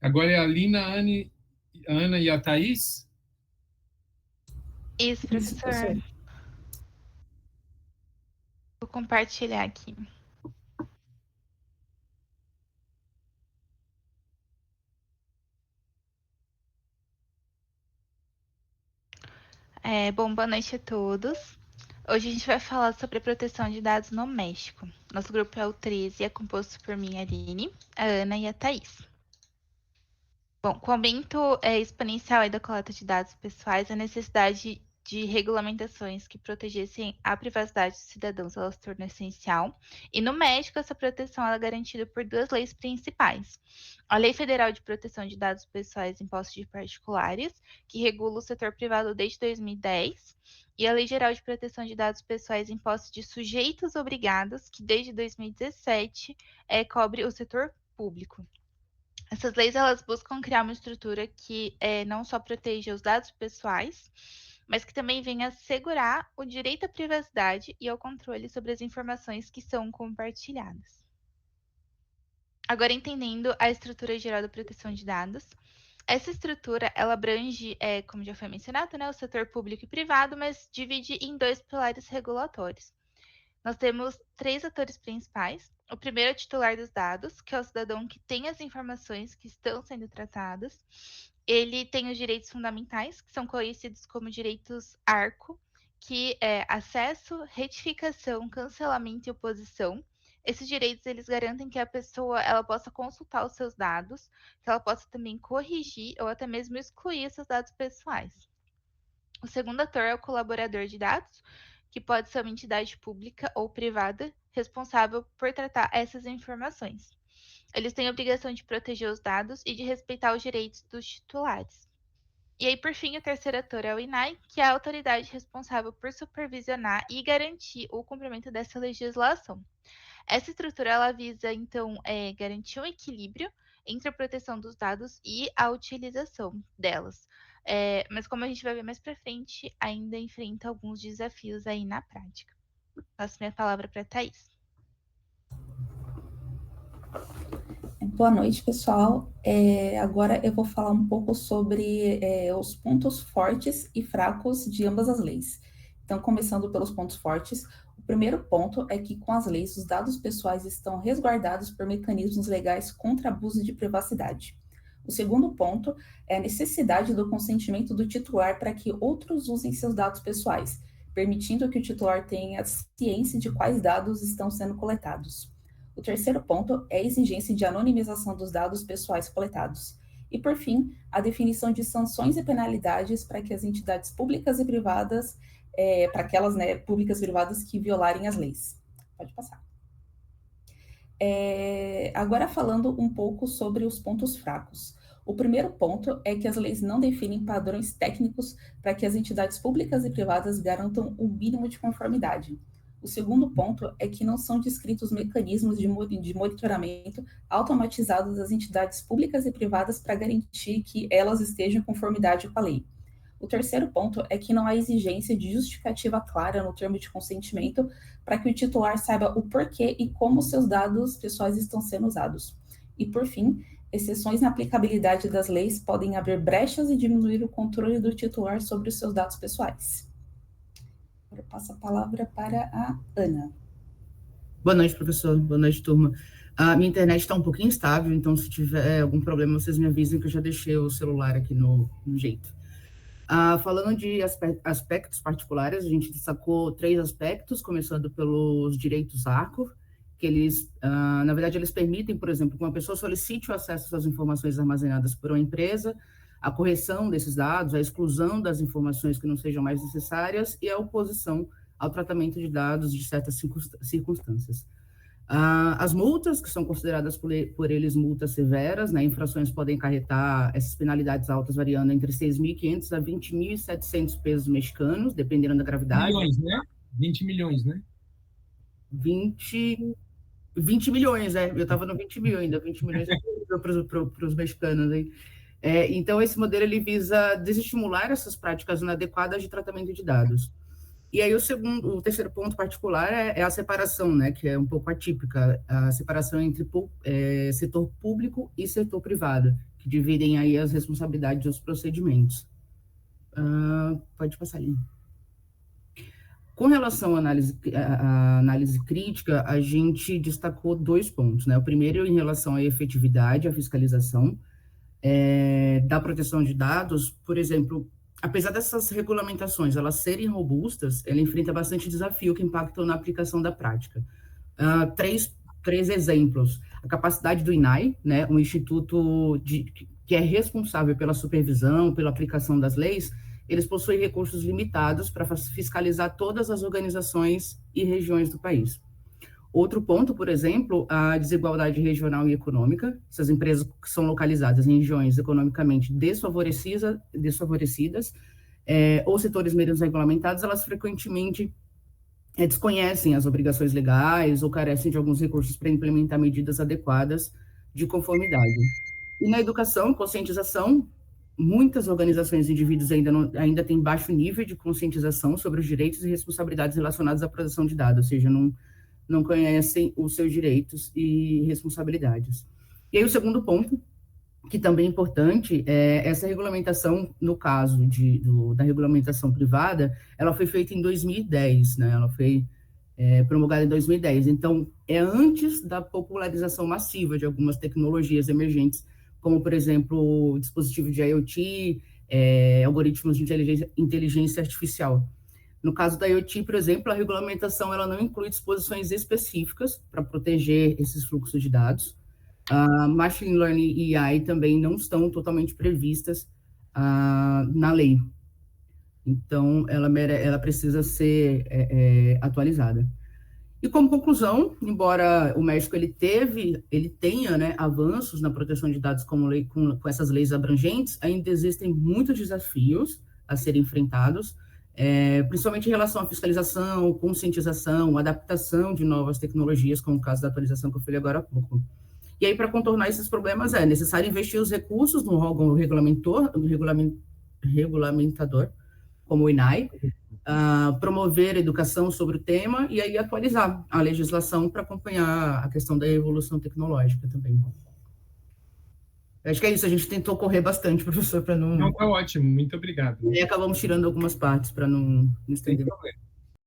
Agora é a Lina, a Ana e a Thaís? Isso, professor. Vou compartilhar aqui. Bom, boa noite a todos. Hoje a gente vai falar sobre a proteção de dados no México. Nosso grupo é o 13 e é composto por mim, a Aline, a Ana e a Thaís. Bom, com o aumento exponencial da coleta de dados pessoais, a necessidade de regulamentações que protegessem a privacidade dos cidadãos ela se torna essencial. E no México, essa proteção é garantida por duas leis principais. A Lei Federal de Proteção de Dados Pessoais em Posse de Particulares, que regula o setor privado desde 2010, e a Lei Geral de Proteção de Dados Pessoais em Posse de Sujeitos Obrigados, que desde 2017 cobre o setor público. Essas leis elas buscam criar uma estrutura que não só proteja os dados pessoais, mas que também venha assegurar o direito à privacidade e ao controle sobre as informações que são compartilhadas. Agora, entendendo a estrutura geral da proteção de dados, essa estrutura ela abrange, como já foi mencionado, né, o setor público e privado, mas divide em dois pilares regulatórios. Nós temos três atores principais. O primeiro é o titular dos dados, que é o cidadão que tem as informações que estão sendo tratadas. Ele tem os direitos fundamentais, que são conhecidos como direitos ARCO, que é acesso, retificação, cancelamento e oposição. Esses direitos eles garantem que a pessoa ela possa consultar os seus dados, que ela possa também corrigir ou até mesmo excluir esses dados pessoais. O segundo ator é o colaborador de dados, que pode ser uma entidade pública ou privada responsável por tratar essas informações. Eles têm a obrigação de proteger os dados e de respeitar os direitos dos titulares. E aí, por fim, o terceiro ator é o INAI, que é a autoridade responsável por supervisionar e garantir o cumprimento dessa legislação. Essa estrutura ela visa, então, garantir um equilíbrio entre a proteção dos dados e a utilização delas. Mas como a gente vai ver mais para frente, ainda enfrenta alguns desafios aí na prática. Passo minha palavra para a Thaís. Boa noite, pessoal. Agora eu vou falar um pouco sobre os pontos fortes e fracos de ambas as leis. Então, começando pelos pontos fortes, o primeiro ponto é que, com as leis, os dados pessoais estão resguardados por mecanismos legais contra abuso de privacidade. O segundo ponto é a necessidade do consentimento do titular para que outros usem seus dados pessoais, permitindo que o titular tenha ciência de quais dados estão sendo coletados. O terceiro ponto é a exigência de anonimização dos dados pessoais coletados. E, por fim, a definição de sanções e penalidades para que as entidades públicas e privadas, para aquelas públicas e privadas que violarem as leis. Pode passar. Agora falando um pouco sobre os pontos fracos. O primeiro ponto é que as leis não definem padrões técnicos para que as entidades públicas e privadas garantam o mínimo de conformidade. O segundo ponto é que não são descritos mecanismos de monitoramento automatizados das entidades públicas e privadas para garantir que elas estejam em conformidade com a lei. O terceiro ponto é que não há exigência de justificativa clara no termo de consentimento para que o titular saiba o porquê e como seus dados pessoais estão sendo usados. E, por fim, exceções na aplicabilidade das leis podem abrir brechas e diminuir o controle do titular sobre os seus dados pessoais. Agora eu passo a palavra para a Ana. Boa noite, professor. Boa noite, turma. A minha internet está um pouquinho instável, então se tiver algum problema, vocês me avisem que eu já deixei o celular aqui no jeito. Falando de aspectos particulares, a gente destacou 3 aspectos, começando pelos direitos ARCO, que eles, na verdade, eles permitem, por exemplo, que uma pessoa solicite o acesso às informações armazenadas por uma empresa, a correção desses dados, a exclusão das informações que não sejam mais necessárias e a oposição ao tratamento de dados de certas circunstâncias. As multas, que são consideradas por eles multas severas, né, infrações podem acarretar essas penalidades altas variando entre 6.500 a 20.700 pesos mexicanos, dependendo da gravidade. Milhões, né? 20 milhões, né? 20 milhões, eu estava no 20 mil ainda, 20 milhões para os mexicanos. Hein? Então, esse modelo ele visa desestimular essas práticas inadequadas de tratamento de dados. E aí o terceiro ponto particular é a separação, né, que é um pouco atípica, a separação entre setor público e setor privado, que dividem aí as responsabilidades dos procedimentos. Pode passar ali. Com relação à análise crítica, a gente destacou 2 pontos, né? O primeiro em relação à efetividade, à fiscalização da proteção de dados. Por exemplo, apesar dessas regulamentações elas serem robustas, ela enfrenta bastante desafio que impactam na aplicação da prática. Três exemplos. A capacidade do INAI, né, um instituto que é responsável pela supervisão, pela aplicação das leis. Eles possuem recursos limitados para fiscalizar todas as organizações e regiões do país. Outro ponto, por exemplo, a desigualdade regional e econômica. Essas empresas que são localizadas em regiões economicamente desfavorecidas ou setores menos regulamentados, elas frequentemente desconhecem as obrigações legais ou carecem de alguns recursos para implementar medidas adequadas de conformidade. E na educação, conscientização, muitas organizações e indivíduos ainda têm baixo nível de conscientização sobre os direitos e responsabilidades relacionados à proteção de dados, ou seja, não conhecem os seus direitos e responsabilidades. E aí o segundo ponto, que também é importante, é essa regulamentação, no caso da regulamentação privada, ela foi feita em 2010, né? Ela foi promulgada em 2010. Então, é antes da popularização massiva de algumas tecnologias emergentes, como, por exemplo, dispositivos de IoT, algoritmos de inteligência artificial. No caso da IoT, por exemplo, a regulamentação ela não inclui disposições específicas para proteger esses fluxos de dados. Machine Learning e AI também não estão totalmente previstas na lei. Então, ela precisa ser atualizada. E como conclusão, embora o México ele tenha, né, avanços na proteção de dados com essas leis abrangentes, ainda existem muitos desafios a serem enfrentados, principalmente em relação à fiscalização, conscientização, adaptação de novas tecnologias, como o caso da atualização que eu falei agora há pouco. E aí, para contornar esses problemas, é necessário investir os recursos no órgão regulamentador, como o INAI, promover a educação sobre o tema e aí atualizar a legislação para acompanhar a questão da evolução tecnológica também. Acho que é isso, a gente tentou correr bastante, professor, para não... Não, tá ótimo, muito obrigado. E acabamos tirando algumas partes para não estender. Sem problema.